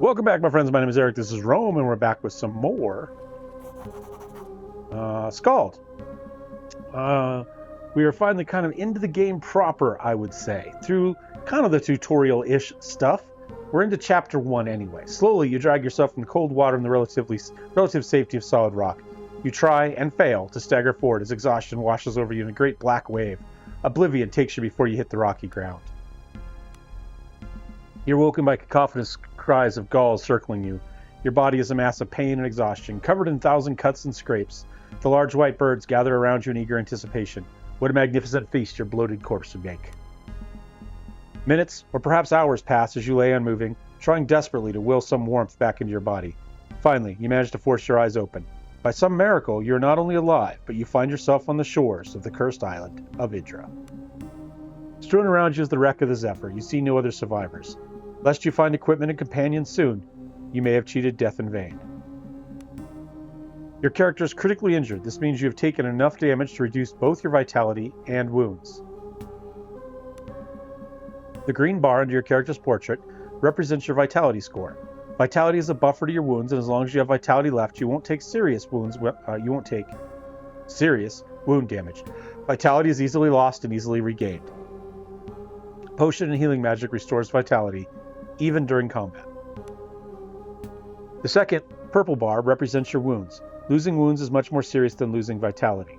Welcome back, my friends. My name is Eric. This is Rome, and we're back with some more Skald. We are finally kind of into the game proper, I would say, through kind of the tutorial-ish stuff. We're into Chapter 1 anyway. Slowly, you drag yourself from the cold water and the relative safety of solid rock. You try and fail to stagger forward as exhaustion washes over you in a great black wave. Oblivion takes you before you hit the rocky ground. You're woken by cacophonous cries of gulls circling you. Your body is a mass of pain and exhaustion, covered in 1,000 cuts and scrapes. The large white birds gather around you in eager anticipation. What a magnificent feast your bloated corpse would make. Minutes, or perhaps hours, pass as you lay unmoving, trying desperately to will some warmth back into your body. Finally, you manage to force your eyes open. By some miracle, you are not only alive, but you find yourself on the shores of the cursed island of Idra. Strewn around you is the wreck of the Zephyr. You see no other survivors. Lest you find equipment and companions soon, you may have cheated death in vain. Your character is critically injured. This means you have taken enough damage to reduce both your vitality and wounds. The green bar under your character's portrait represents your vitality score. Vitality is a buffer to your wounds, and as long as you have vitality left, you won't take serious wound damage. Vitality is easily lost and easily regained. Potion and healing magic restores vitality, even during combat. The second, purple bar, represents your wounds. Losing wounds is much more serious than losing vitality.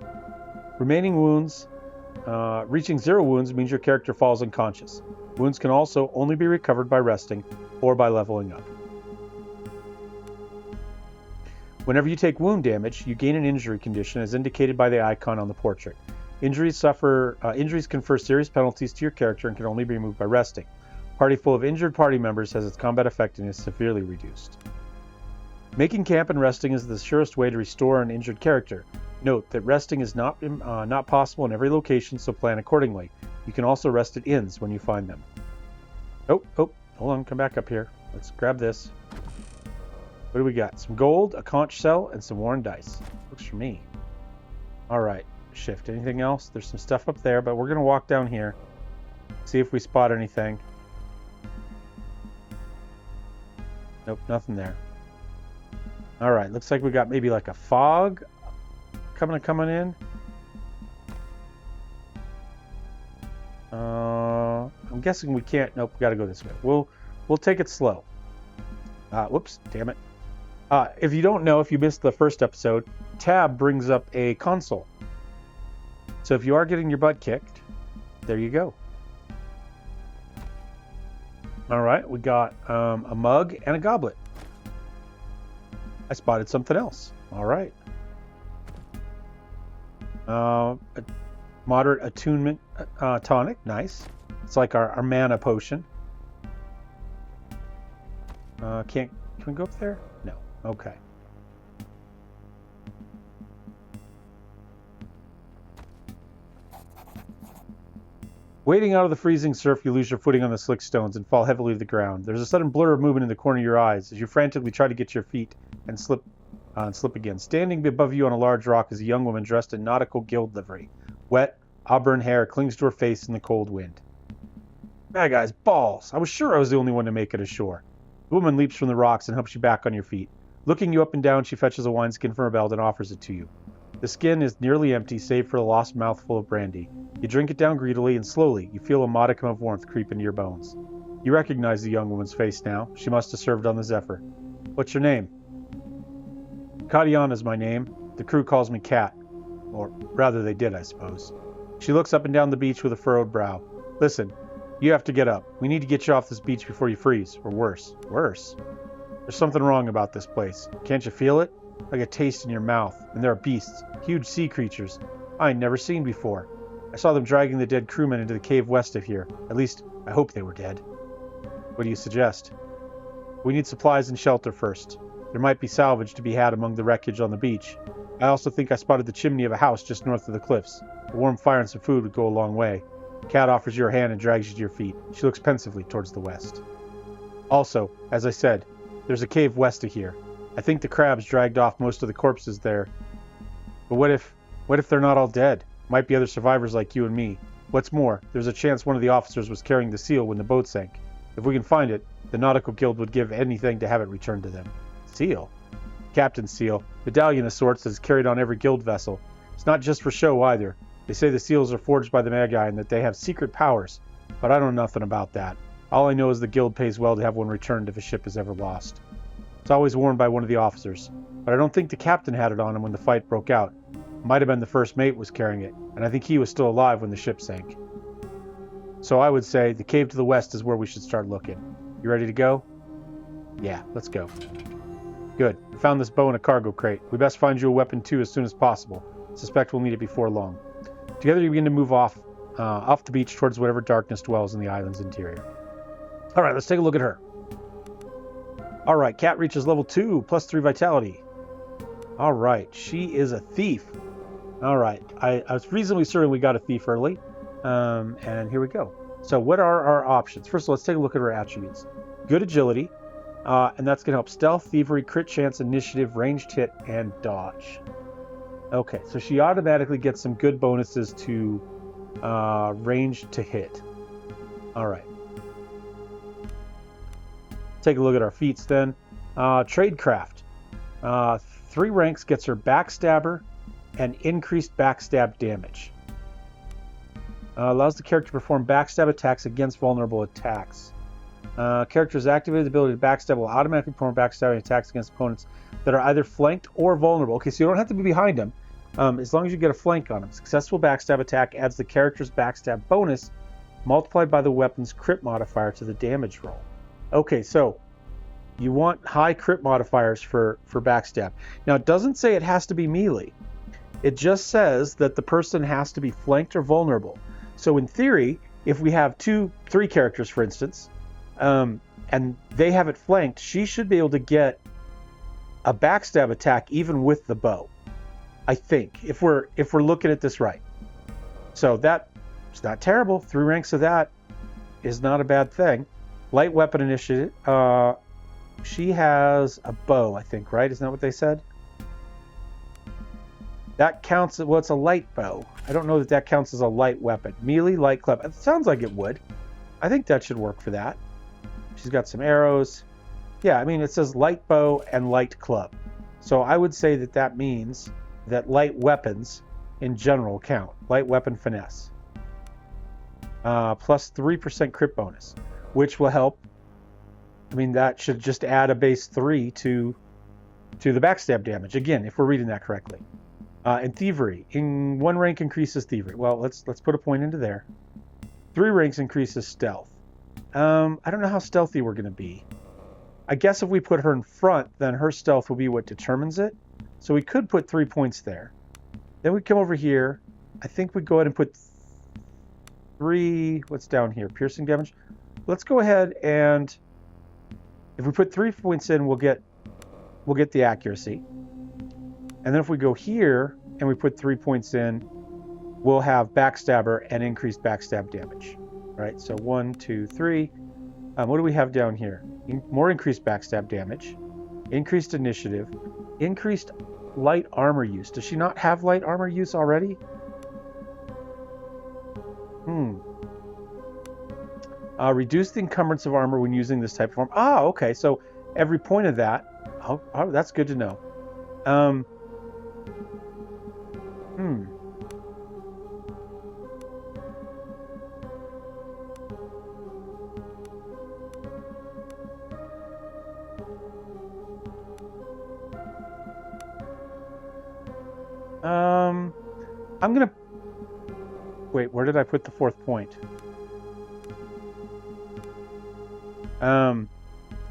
Reaching 0 wounds means your character falls unconscious. Wounds can also only be recovered by resting or by leveling up. Whenever you take wound damage, you gain an injury condition as indicated by the icon on the portrait. Injuries confer serious penalties to your character and can only be removed by resting. A party full of injured party members has its combat effectiveness severely reduced. Making camp and resting is the surest way to restore an injured character. Note that resting is not possible in every location, so plan accordingly. You can also rest at inns when you find them. Oh, hold on, come back up here. Let's grab this. What do we got? Some gold, a conch shell, and some worn dice. Looks for me. Alright, shift. Anything else? There's some stuff up there, but we're going to walk down here. See if we spot anything. Nope, nothing there. Alright, looks like we got maybe like a fog coming in. I'm guessing we can't. Nope, we got to go this way. We'll take it slow. Whoops, damn it. If you don't know, if you missed the first episode, tab brings up a console. So if you are getting your butt kicked, there you go. Alright, we got a mug and a goblet. I spotted something else. Alright. A moderate attunement tonic. Nice. It's like our mana potion. Can we go up there? No. Okay. Wading out of the freezing surf, you lose your footing on the slick stones and fall heavily to the ground. There's a sudden blur of movement in the corner of your eyes as you frantically try to get to your feet and slip again. Standing above you on a large rock is a young woman dressed in nautical guild livery. Wet, auburn hair clings to her face in the cold wind. Bad guys, balls! I was sure I was the only one to make it ashore. The woman leaps from the rocks and helps you back on your feet. Looking you up and down, she fetches a wineskin from her belt and offers it to you. The skin is nearly empty, save for a lost mouthful of brandy. You drink it down greedily, and slowly, you feel a modicum of warmth creep into your bones. You recognize the young woman's face now. She must have served on the Zephyr. What's your name? Kadiana's my name. The crew calls me Kat. Or rather, they did, I suppose. She looks up and down the beach with a furrowed brow. Listen, you have to get up. We need to get you off this beach before you freeze. Or worse. Worse? There's something wrong about this place. Can't you feel it? Like a taste in your mouth. And there are beasts. Huge sea creatures. I ain't never seen before. I saw them dragging the dead crewmen into the cave west of here. At least, I hope they were dead. What do you suggest? We need supplies and shelter first. There might be salvage to be had among the wreckage on the beach. I also think I spotted the chimney of a house just north of the cliffs. A warm fire and some food would go a long way. Kat offers you her hand and drags you to your feet. She looks pensively towards the west. Also, as I said, there's a cave west of here. I think the crabs dragged off most of the corpses there. But what if they're not all dead? Might be other survivors like you and me. What's more, there's a chance one of the officers was carrying the seal when the boat sank. If we can find it, the Nautical Guild would give anything to have it returned to them. Seal? Captain's seal. Medallion of sorts that is carried on every guild vessel. It's not just for show either. They say the seals are forged by the Magi and that they have secret powers, but I don't know nothing about that. All I know is the guild pays well to have one returned if a ship is ever lost. It's always worn by one of the officers, but I don't think the captain had it on him when the fight broke out. It might have been the first mate was carrying it, and I think he was still alive when the ship sank. So I would say the cave to the west is where we should start looking. You ready to go? Yeah, let's go. Good. We found this bow in a cargo crate. We best find you a weapon too as soon as possible. Suspect we'll need it before long. Together you begin to move off the beach towards whatever darkness dwells in the island's interior. All right, let's take a look at her. All right, Cat reaches level 2, plus 3 vitality. All right, she is a thief. All right, I was reasonably certain we got a thief early, and here we go. So what are our options? First of all, let's take a look at her attributes. Good agility, and that's going to help stealth, thievery, crit chance, initiative, ranged hit, and dodge. Okay, so she automatically gets some good bonuses to range to hit. All right. Take a look at our feats then. Tradecraft. 3 ranks gets her backstabber and increased backstab damage. Allows the character to perform backstab attacks against vulnerable attacks. Character's activated ability to backstab will automatically perform backstabbing attacks against opponents that are either flanked or vulnerable. Okay, so you don't have to be behind them, as long as you get a flank on them. Successful backstab attack adds the character's backstab bonus multiplied by the weapon's crit modifier to the damage roll. Okay, so you want high crit modifiers for backstab. Now, it doesn't say it has to be melee. It just says that the person has to be flanked or vulnerable. So in theory, if we have 3 characters, for instance, and they have it flanked, she should be able to get a backstab attack even with the bow. I think, if we're looking at this right. So that's not terrible. 3 ranks of that is not a bad thing. Light weapon initiative. She has a bow, I think, right? Isn't that what they said? That counts. Well, it's a light bow. I don't know that counts as a light weapon. Melee, light club. It sounds like it would. I think that should work for that. She's got some arrows. Yeah, I mean, it says light bow and light club. So I would say that means that light weapons in general count. Light weapon finesse. Plus 3% crit bonus, which will help. I mean, that should just add a base 3 to the backstab damage. Again, if we're reading that correctly. And thievery. In 1 rank increases thievery. Well, let's put a point into there. 3 ranks increases stealth. I don't know how stealthy we're going to be. I guess if we put her in front, then her stealth will be what determines it. So we could put 3 points there. Then we come over here. I think we go ahead and put 3... What's down here? Piercing damage. Let's go ahead and... If we put 3 points in, we'll get the accuracy. And then if we go here and we put 3 points in, we'll have backstabber and increased backstab damage. Right? So 1, 2, 3. What do we have down here? More increased backstab damage, increased initiative, increased light armor use. Does she not have light armor use already? Reduce the encumbrance of armor when using this type of armor. Ah, okay. So every point of that. Oh, that's good to know. I'm gonna... Wait, where did I put the 4th point?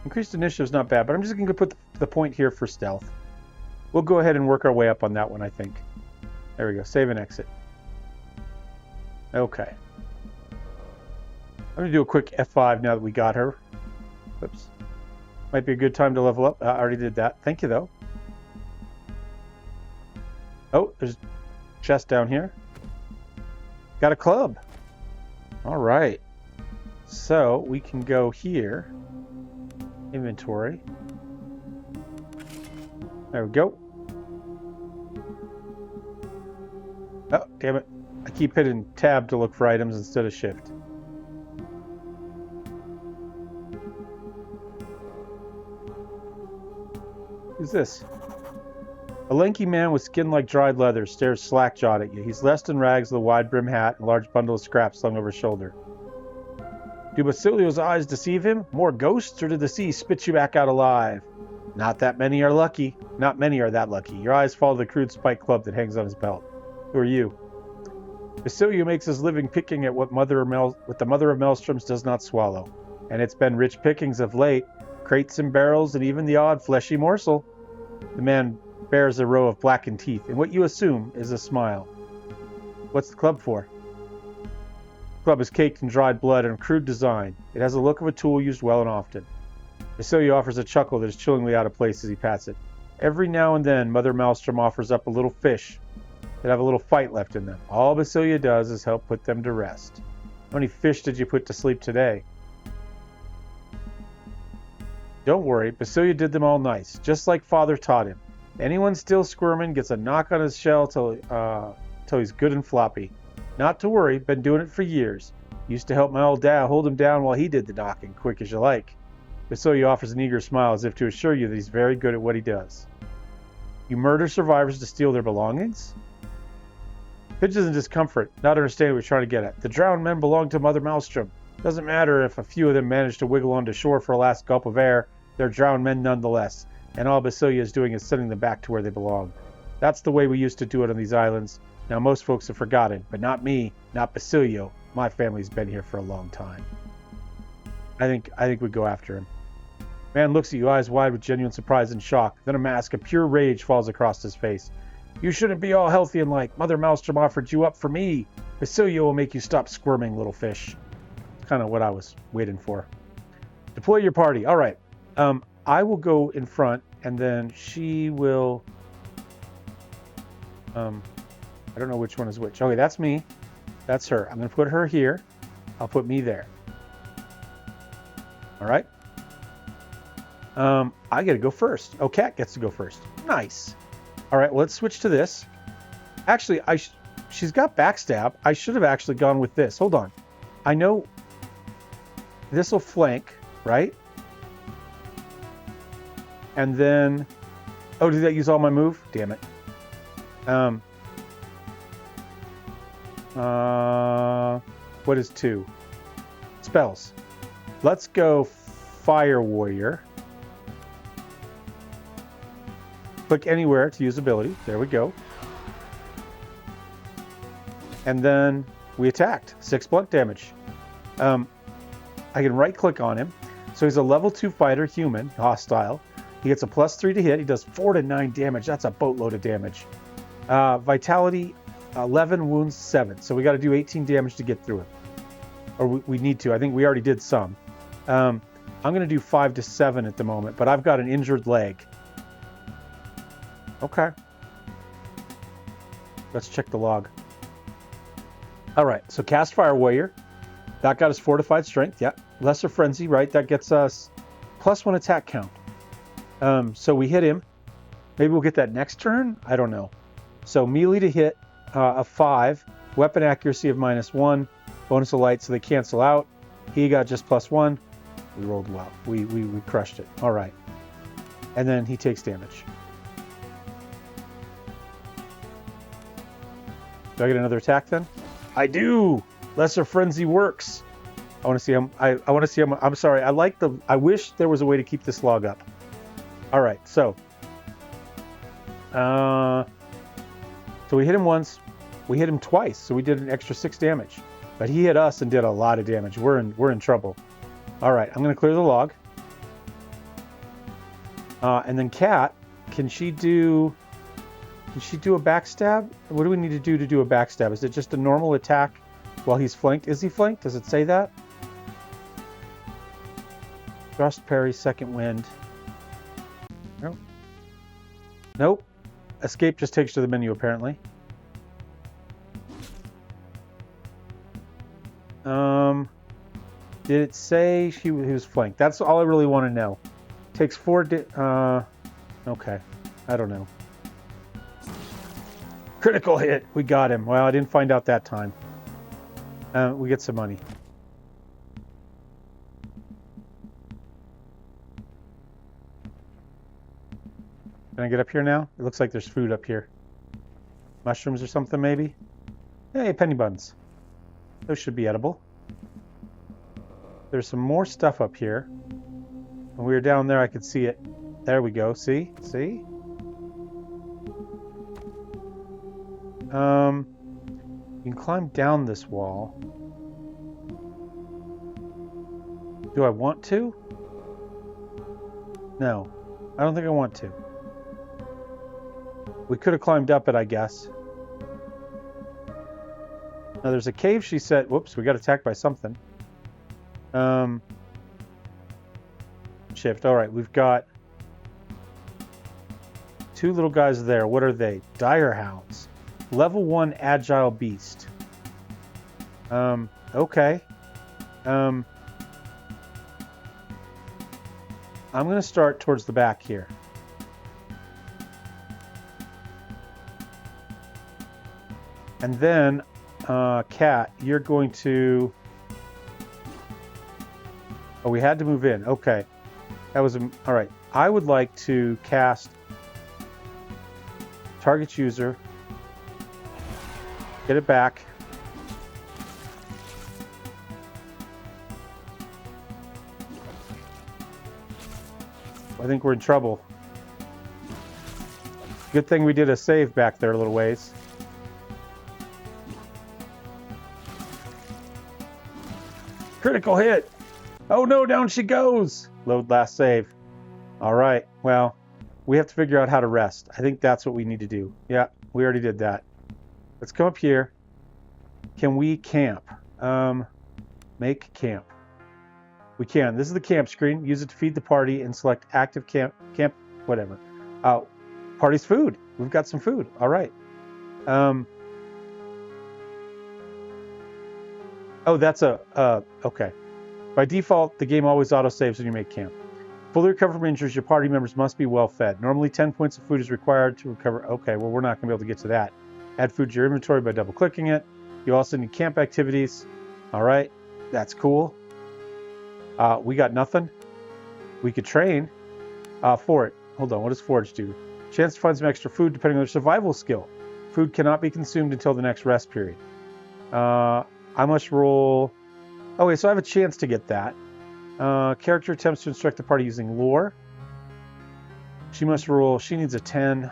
Increased initiative is not bad, but I'm just going to put the point here for stealth. We'll go ahead and work our way up on that one, I think. There we go. Save and exit. Okay. I'm going to do a quick F5 now that we got her. Whoops. Might be a good time to level up. I already did that. Thank you, though. Oh, there's a chest down here. Got a club. All right. So we can go here. Inventory. There we go. Oh, damn it. I keep hitting tab to look for items instead of shift. Who's this? A lanky man with skin like dried leather stares slack-jawed at you. He's dressed in rags with a wide-brim hat and a large bundle of scraps slung over his shoulder. Do Basilio's eyes deceive him? More ghosts, or did the sea spit you back out alive? Not that many are lucky. Not many are that lucky. Your eyes follow the crude spike club that hangs on his belt. Who are you? Basilio makes his living picking at what the Mother of Maelstroms does not swallow. And it's been rich pickings of late. Crates and barrels and even the odd fleshy morsel. The man bears a row of blackened teeth, and what you assume is a smile. What's the club for? The club is caked in dried blood and a crude design. It has the look of a tool used well and often. Basilio offers a chuckle that is chillingly out of place as he pats it. Every now and then, Mother Maelstrom offers up a little fish that have a little fight left in them. All Basilio does is help put them to rest. How many fish did you put to sleep today? Don't worry, Basilio did them all nice, just like Father taught him. Anyone still squirming gets a knock on his shell till he's good and floppy. Not to worry, been doing it for years. Used to help my old dad hold him down while he did the knocking, quick as you like. Basilio offers an eager smile as if to assure you that he's very good at what he does. You murder survivors to steal their belongings? Fidge is in discomfort, not understanding what we're trying to get at. The drowned men belong to Mother Maelstrom. Doesn't matter if a few of them manage to wiggle onto shore for a last gulp of air, they're drowned men nonetheless, and all Basilio is doing is sending them back to where they belong. That's the way we used to do it on these islands. Now most folks have forgotten, but not me, not Basilio. My family's been here for a long time. I think we go after him. Man looks at you, eyes wide with genuine surprise and shock. Then a mask of pure rage falls across his face. You shouldn't be all healthy and like. Mother Maelstrom offered you up for me. Basilio will make you stop squirming, little fish. It's kind of what I was waiting for. Deploy your party. All right. I will go in front, and then she will... I don't know which one is which. Okay, that's me. That's her. I'm going to put her here. I'll put me there. All right. I got to go first. Oh, Cat gets to go first. Nice. All right, well, let's switch to this. Actually, she's got backstab. I should have actually gone with this. Hold on. I know this will flank, right? And then... Oh, did that use all my move? Damn it. What is 2? Spells. Let's go Fire Warrior. Click anywhere to use ability. There we go. And then we attacked. 6 blunt damage. I can right click on him. So he's a level 2 fighter, human, hostile. He gets a +3 to hit. He does 4 to 9 damage. That's a boatload of damage. Vitality 11, wounds 7. So we got to do 18 damage to get through it. Or we need to. I think we already did some. I'm going to do 5 to 7 at the moment, but I've got an injured leg. Okay. Let's check the log. All right, so cast Fire Warrior. That got us fortified strength. Yeah. Lesser Frenzy, right? That gets us +1 attack count. So we hit him. Maybe we'll get that next turn? I don't know. So melee to hit, a 5. Weapon accuracy of -1. Bonus of light, so they cancel out. He got just +1. We rolled well. We crushed it. All right. And then he takes damage. Do I get another attack then? I do. Lesser Frenzy works. I want to see him. I want to see him. I'm sorry. I wish there was a way to keep this log up. All right. So we hit him once. We hit him twice. So we did an extra 6 damage. But he hit us and did a lot of damage. We're in trouble. All right. I'm going to clear the log. And then Cat, can she do a backstab? What do we need to do a backstab? Is it just a normal attack while he's flanked? Is he flanked? Does it say that? Thrust, parry, second wind. Nope. Nope. Escape just takes you to the menu, apparently. Did it say he was flanked? That's all I really want to know. Takes 4... okay. I don't know. Critical hit. We got him. Well, I didn't find out that time. We get some money. Can I get up here now? It looks like there's food up here. Mushrooms or something, maybe? Hey, penny buns. Those should be edible. There's some more stuff up here. When we were down there, I could see it. There we go. See? See? You can climb down this wall. Do I want to? No. I don't think I want to. We could have climbed up it, I guess. Now there's a cave she said. Whoops, we got attacked by something. Shift. Alright, we've got two little guys there. What are they? Dire hounds. Level 1 agile beast. Okay. I'm going to start towards the back here. And then, Cat, you're going to... Oh, we had to move in. Okay. That was... All right. I would like to cast target user. Get it back. I think we're in trouble. Good thing we did a save back there a little ways. Critical hit! Oh no, down she goes! Load last save. Alright, well, we have to figure out how to rest. I think that's what we need to do. Yeah, we already did that. Let's come up here. Can we camp? Make camp. We can. This is the camp screen. Use it to feed the party and select active camp, whatever. Party's food. We've got some food. All right. Oh, that's okay. By default, the game always autosaves when you make camp. Fully recover from injuries, your party members must be well fed. Normally 10 points of food is required to recover. Okay, well, we're not going to be able to get to that. Add food to your inventory by double clicking it. You also need camp activities. All right, that's cool. We got nothing. We could train for it. Hold on, what does forage do? Chance to find some extra food depending on their survival skill. Food cannot be consumed until the next rest period. I must roll... Okay, so I have a chance to get that. Character attempts to instruct the party using lore. She must roll... She needs a 10.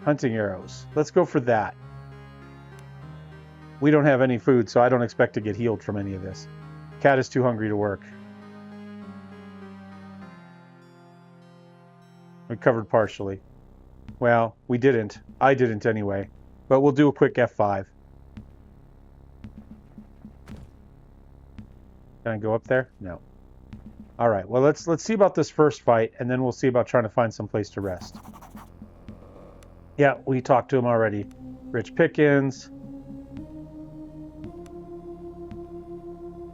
Hunting arrows. Let's go for that. We don't have any food, so I don't expect to get healed from any of this. Cat is too hungry to work. We covered partially. Well, we didn't. I didn't anyway. But we'll do a quick F5. Can I go up there? No. All right. Well, let's see about this first fight, and then we'll see about trying to find some place to rest. Yeah, we talked to him already. Rich Pickens.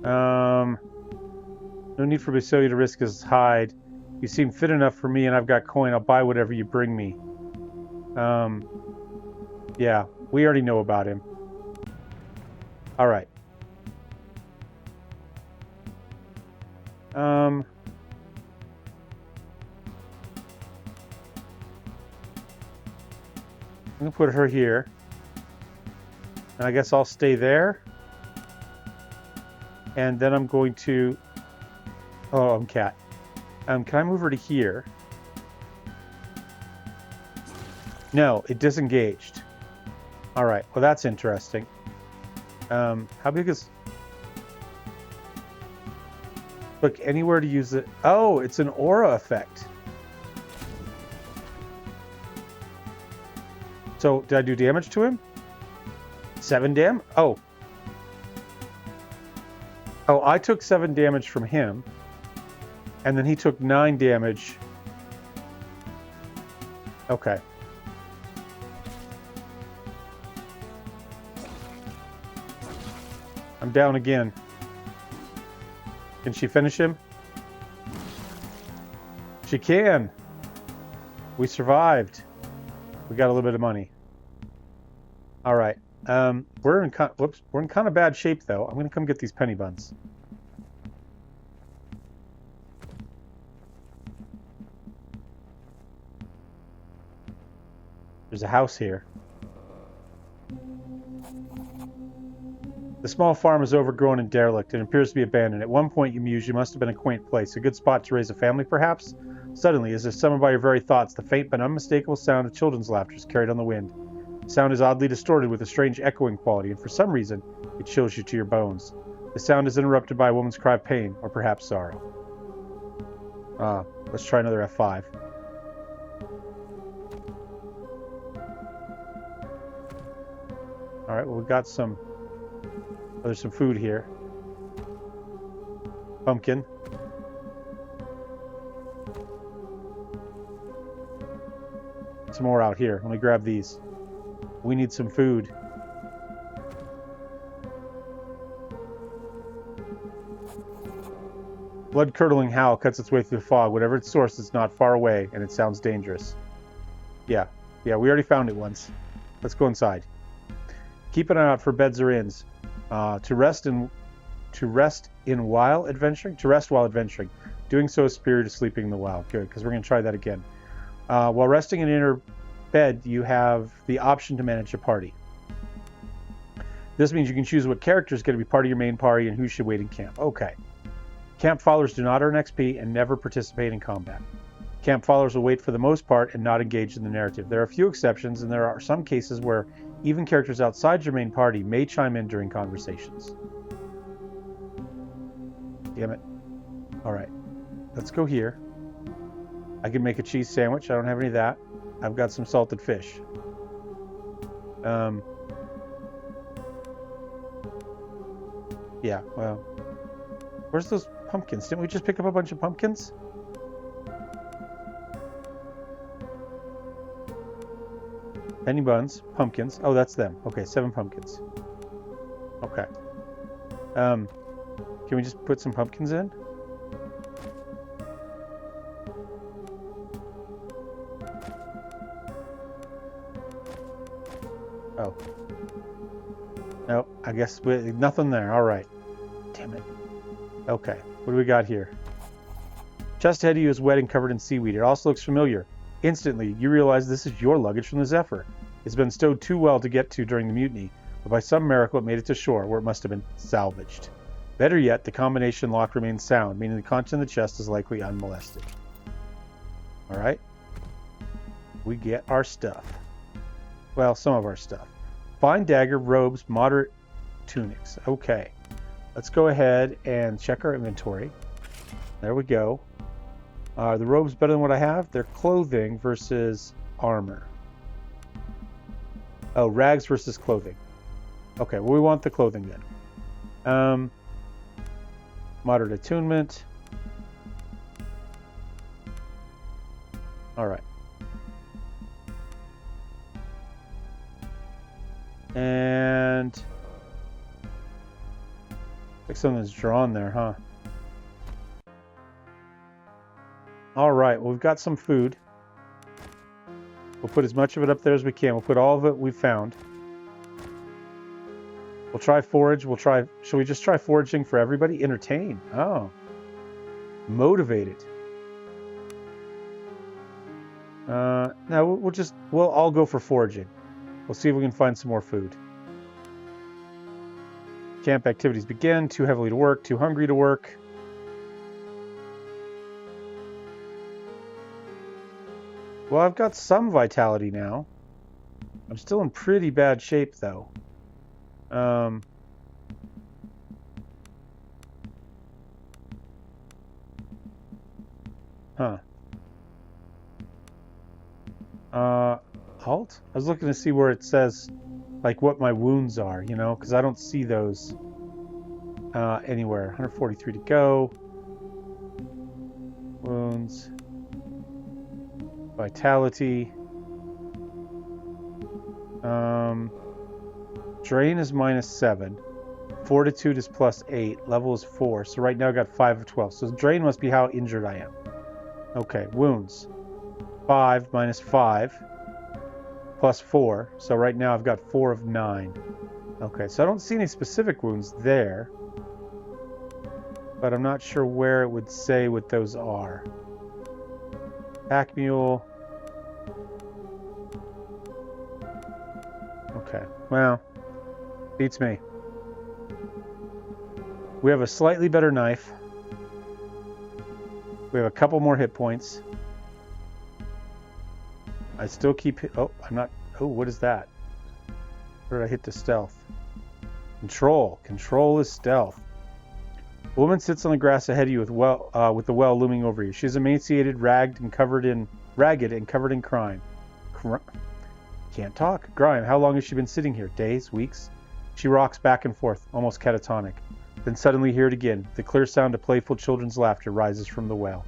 No need for Basilio to risk his hide. You seem fit enough for me, and I've got coin. I'll buy whatever you bring me. Yeah, we already know about him. All right. I'm gonna put her here, and I guess I'll stay there. And then I'm going to... Oh, I'm Cat. Can I move her to here? No, it disengaged. All right. Well, that's interesting. How big is... Look, anywhere to use it. Oh, it's an aura effect. So, did I do damage to him? 7 damage? Oh. Oh, I took 7 damage from him. And then he took 9 damage. Okay. I'm down again. Can she finish him? She can. We survived. We got a little bit of money. All right. We're in kind of bad shape though. I'm gonna come get these penny buns. There's a house here. The small farm is overgrown and derelict and appears to be abandoned. At one point, you muse, you must have been a quaint place. A good spot to raise a family, perhaps? Suddenly, as if summoned by your very thoughts, the faint but unmistakable sound of children's laughter is carried on the wind. The sound is oddly distorted with a strange echoing quality, and for some reason, it chills you to your bones. The sound is interrupted by a woman's cry of pain, or perhaps sorrow. Let's try another F5. Alright, well, we've got some... Oh, there's some food here. Pumpkin. Some more out here. Let me grab these. We need some food. Blood-curdling howl cuts its way through the fog. Whatever its source is not far away, and it sounds dangerous. Yeah, we already found it once. Let's go inside. Keep an eye out for beds or inns. To rest while adventuring. Doing so is superior to sleeping in the wild. Good, because we're going to try that again. While resting in an inner bed, you have the option to manage a party. This means you can choose what character is going to be part of your main party and who should wait in camp. Okay. Camp followers do not earn XP and never participate in combat. Camp followers will wait for the most part and not engage in the narrative. There are a few exceptions, and there are some cases where even characters outside your main party may chime in during conversations. Damn it. Alright. Let's go here. I can make a cheese sandwich. I don't have any of that. I've got some salted fish. Yeah, well... Where's those pumpkins? Didn't we just pick up a bunch of pumpkins? Penny buns, pumpkins. Oh, that's them. Okay, 7 pumpkins. Okay. Can we just put some pumpkins in? Oh. No, I guess nothing there. All right. Damn it. Okay, what do we got here? Chest ahead of you is wet and covered in seaweed. It also looks familiar. Instantly, you realize this is your luggage from the Zephyr. It's been stowed too well to get to during the mutiny, but by some miracle it made it to shore, where it must have been salvaged. Better yet, the combination lock remains sound, meaning the content of the chest is likely unmolested. Alright. We get our stuff. Well, some of our stuff. Fine dagger, robes, moderate tunics. Okay. Let's go ahead and check our inventory. There we go. Are the robes better than what I have? They're clothing versus armor. Oh, rags versus clothing. Okay, well, we want the clothing then. Moderate attunement. Alright. And... like something's drawn there, huh? Alright, well, we've got some food. We'll put as much of it up there as we can. We'll put all of it we found. We'll try forage. Shall we just try foraging for everybody? Entertain. Oh. Motivated. No, we'll all go for foraging. We'll see if we can find some more food. Camp activities begin. Too heavily to work. Too hungry to work. Well, I've got some vitality now. I'm still in pretty bad shape, though. Halt? I was looking to see where it says, like, what my wounds are, you know, because I don't see those anywhere. 143 to go. Wounds. Vitality. Drain is -7. Fortitude is +8. Level is 4. So right now I got 5 of 12. So drain must be how injured I am. Okay, wounds. 5 minus 5 plus 4. So right now I've got 4 of 9. Okay, so I don't see any specific wounds there. But I'm not sure where it would say what those are. Pack mule. Okay. Well, beats me. We have a slightly better knife. We have a couple more hit points. I still keep... Oh, I'm not... Oh, what is that? Where did I hit the stealth? Control. Control is stealth. A woman sits on the grass ahead of you with the well looming over you. She is emaciated, ragged, and covered in crime. Can't talk. Grime. How long has she been sitting here? Days? Weeks? She rocks back and forth, almost catatonic. Then suddenly hear it again. The clear sound of playful children's laughter rises from the well.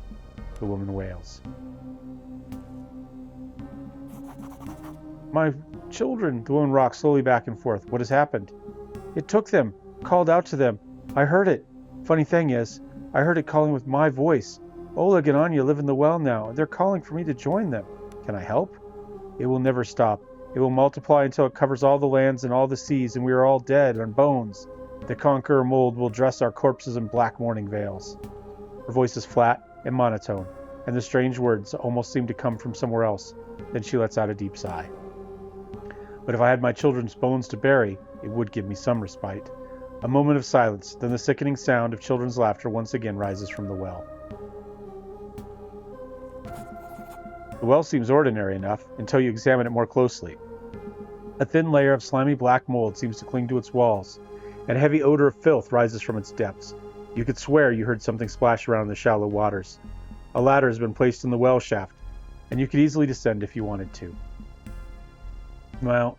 The woman wails. My children. The woman rocks slowly back and forth. What has happened? It took them. Called out to them. I heard it. Funny thing is, I heard it calling with my voice. Oleg and Anya live in the well now. They're calling for me to join them. Can I help? It will never stop. It will multiply until it covers all the lands and all the seas, and we are all dead on bones. The conqueror mold will dress our corpses in black mourning veils. Her voice is flat and monotone, and the strange words almost seem to come from somewhere else. Then she lets out a deep sigh. But if I had my children's bones to bury, it would give me some respite. A moment of silence, then the sickening sound of children's laughter once again rises from the well. The well seems ordinary enough until you examine it more closely. A thin layer of slimy black mold seems to cling to its walls, and a heavy odor of filth rises from its depths. You could swear you heard something splash around in the shallow waters. A ladder has been placed in the well shaft, and you could easily descend if you wanted to. Well,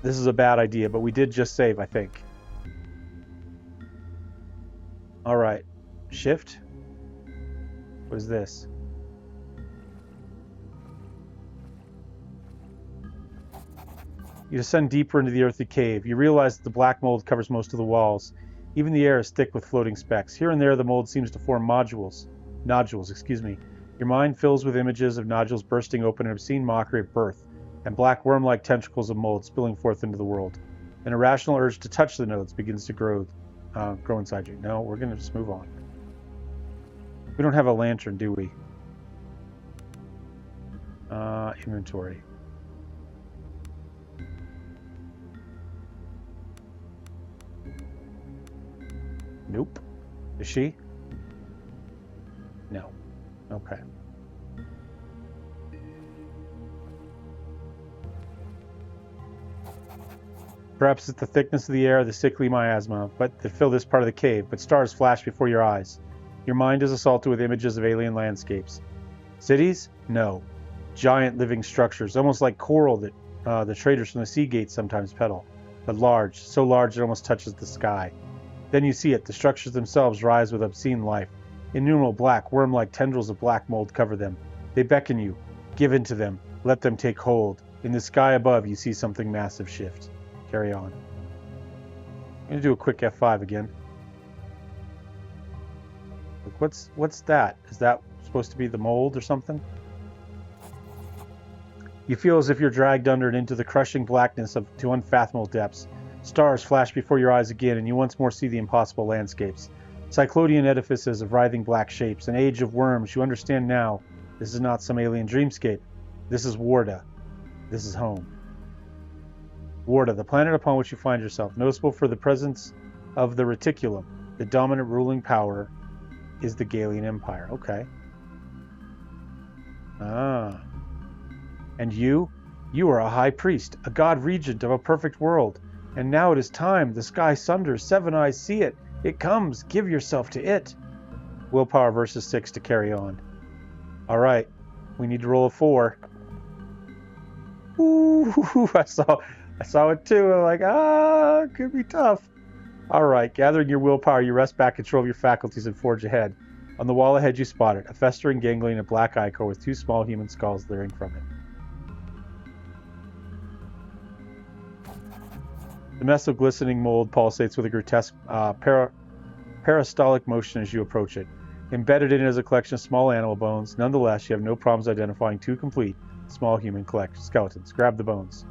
this is a bad idea, but we did just save, I think. Alright. Shift? What is this? You descend deeper into the earthy cave. You realize that the black mold covers most of the walls. Even the air is thick with floating specks. Here and there the mold seems to form nodules. Your mind fills with images of nodules bursting open in obscene mockery of birth, and black worm-like tentacles of mold spilling forth into the world. An irrational urge to touch the nodes begins to grow inside you. No, we're going to just move on. We don't have a lantern, do we? Inventory. Nope. Is she? No. Okay. Perhaps it's the thickness of the air, the sickly miasma, that fill this part of the cave, but stars flash before your eyes. Your mind is assaulted with images of alien landscapes. Cities? No. Giant living structures, almost like coral that the traders from the sea gates sometimes peddle, but large, so large it almost touches the sky. Then you see it, the structures themselves rise with obscene life. Innumerable black, worm-like tendrils of black mold cover them. They beckon you. Give in to them. Let them take hold. In the sky above, you see something massive shift. Carry on. I'm going to do a quick F5 again. Look, what's that? Is that supposed to be the mold or something? You feel as if you're dragged under and into the crushing blackness to unfathomable depths. Stars flash before your eyes again, and you once more see the impossible landscapes. Cyclopean edifices of writhing black shapes, an age of worms. You understand now, this is not some alien dreamscape. This is Warda. This is home. Warda, the planet upon which you find yourself, noticeable for the presence of the reticulum. The dominant ruling power is the Galian Empire. Okay. Ah. And you? You are a high priest, a god regent of a perfect world. And now it is time. The sky sunders. Seven eyes see it. It comes. Give yourself to it. Willpower versus 6 to carry on. All right. We need to roll a 4. Ooh, I saw it too. I'm like, it could be tough. All right. Gathering your willpower, you wrest back control of your faculties and forge ahead. On the wall ahead, you spot it. A festering ganglion of black ichor with 2 small human skulls leering from it. The mess of glistening mold pulsates with a grotesque parastolic motion as you approach it. Embedded in it is a collection of small animal bones. Nonetheless, you have no problems identifying 2 complete small human skeletons. Grab the bones.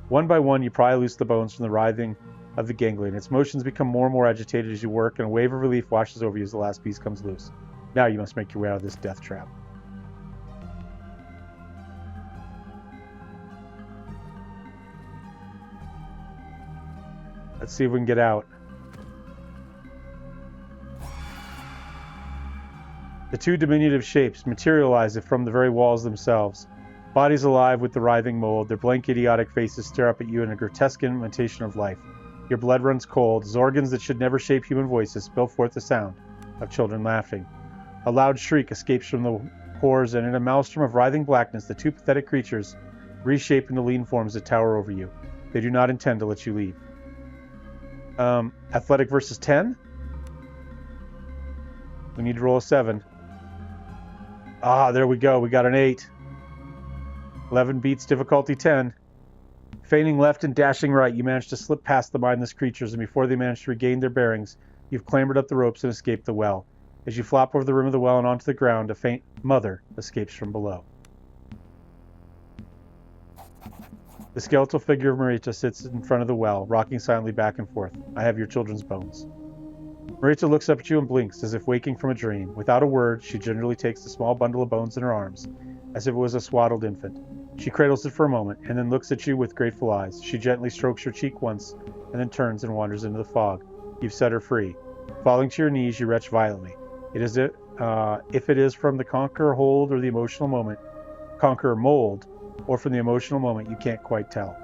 One by one, you pry loose the bones from the writhing of the ganglion. Its motions become more and more agitated as you work, and a wave of relief washes over you as the last piece comes loose. Now you must make your way out of this death trap. Let's see if we can get out. The two diminutive shapes materialize from the very walls themselves. Bodies alive with the writhing mold, their blank idiotic faces stare up at you in a grotesque imitation of life. Your blood runs cold, as organs that should never shape human voices spill forth the sound of children laughing. A loud shriek escapes from the pores, and in a maelstrom of writhing blackness, the two pathetic creatures reshape into lean forms that tower over you. They do not intend to let you leave. Athletic versus 10? We need to roll a 7. Ah, there we go. We got an 8. 11 beats difficulty 10. Feigning left and dashing right, you manage to slip past the mindless creatures, and before they manage to regain their bearings, you've clambered up the ropes and escaped the well. As you flop over the rim of the well and onto the ground, a faint mother escapes from below. The skeletal figure of Marita sits in front of the well, rocking silently back and forth. I have your children's bones. Marita looks up at you and blinks, as if waking from a dream. Without a word, she gingerly takes the small bundle of bones in her arms, as if it was a swaddled infant. She cradles it for a moment, and then looks at you with grateful eyes. She gently strokes your cheek once, and then turns and wanders into the fog. You've set her free. Falling to your knees, you retch violently. If it is from the conqueror mold, or from the emotional moment, you can't quite tell.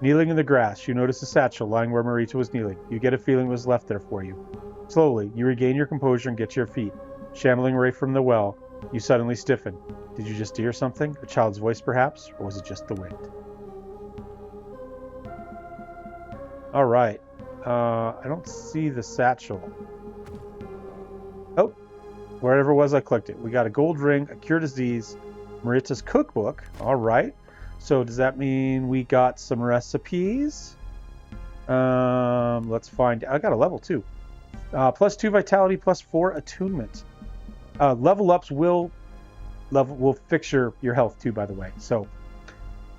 Kneeling in the grass, you notice a satchel lying where Marita was kneeling. You get a feeling it was left there for you. Slowly, you regain your composure and get to your feet. Shambling away from the well, you suddenly stiffen. Did you just hear something? A child's voice, perhaps? Or was it just the wind? All right. I don't see the satchel. Oh, wherever it was, I clicked it. We got a gold ring, a cure disease, Marita's cookbook. All right. So does that mean we got some recipes? Let's find. I got a level 2. +2 vitality, +4 attunement. Level ups will fix your health too, by the way. So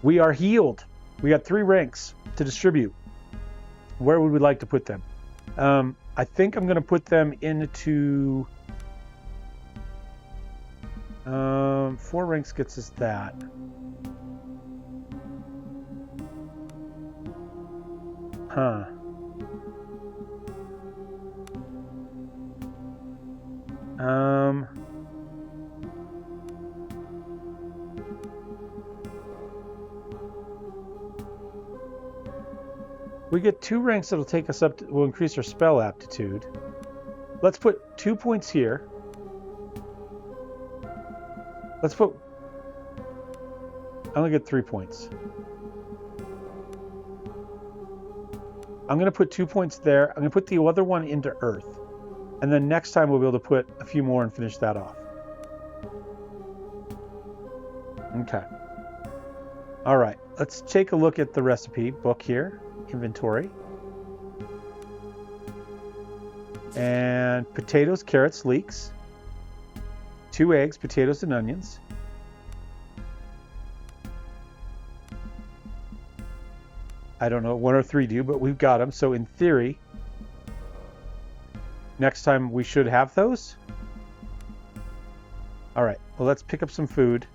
we are healed. We got 3 ranks to distribute. Where would we like to put them? I think I'm going to put them into 4 ranks gets us that. Huh. We get 2 ranks that'll take us up to, will increase our spell aptitude. Let's put 2 points here. Let's put, I only get 3 points. I'm going to put 2 points there. I'm going to put the other one into Earth. And then next time we'll be able to put a few more and finish that off. Okay. All right. Let's take a look at the recipe book here. Inventory. And potatoes, carrots, leeks. 2 eggs, potatoes, and onions. I don't know, 1 or 3 do, but we've got them. So in theory, next time we should have those. All right, well, let's pick up some food.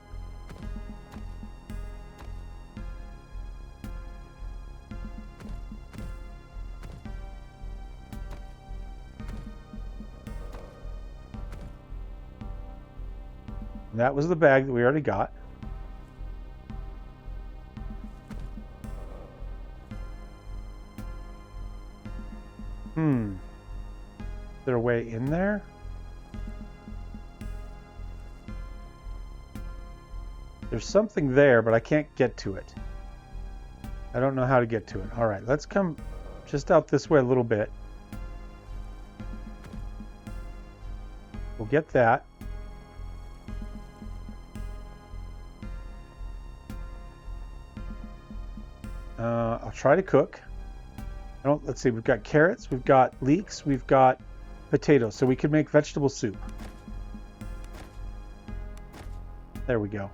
And that was the bag that we already got. Is there a way in there? There's something there, but I can't get to it. I don't know how to get to it. All right, let's come just out this way a little bit. We'll get that. I'll try to cook. Let's see, we've got carrots, we've got leeks, we've got potatoes, so we could make vegetable soup. There we go.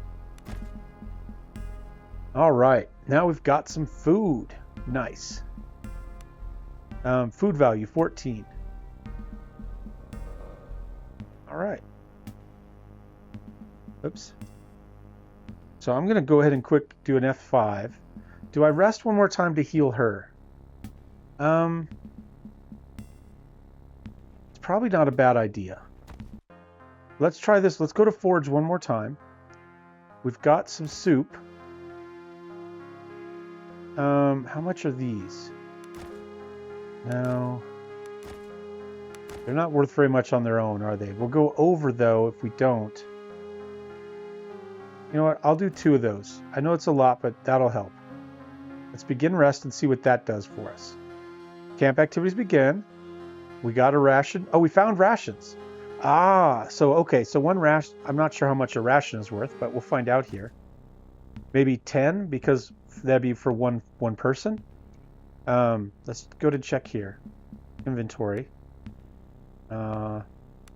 All right, now we've got some food. Nice. Food value, 14. All right. Oops. So I'm going to go ahead and quick do an F5. Do I rest one more time to heal her? It's probably not a bad idea. Let's try this. Let's go to Forge one more time. We've got some soup. How much are these? No. They're not worth very much on their own, are they? We'll go over, though, if we don't. You know what? I'll do 2 of those. I know it's a lot, but that'll help. Let's begin rest and see what that does for us. Camp activities begin. We got a ration. Oh, we found rations. Ah, so, okay. So 1 ration. I'm not sure how much a ration is worth, but we'll find out here. Maybe 10, because that'd be for one person. Let's go to check here. Inventory.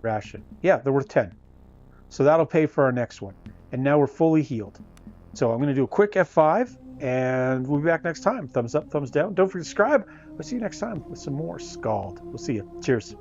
Ration. Yeah, they're worth 10. So that'll pay for our next one. And now we're fully healed. So I'm going to do a quick F5, and we'll be back next time. Thumbs up, thumbs down. Don't forget to subscribe. We'll see you next time with some more Skald. We'll see you. Cheers.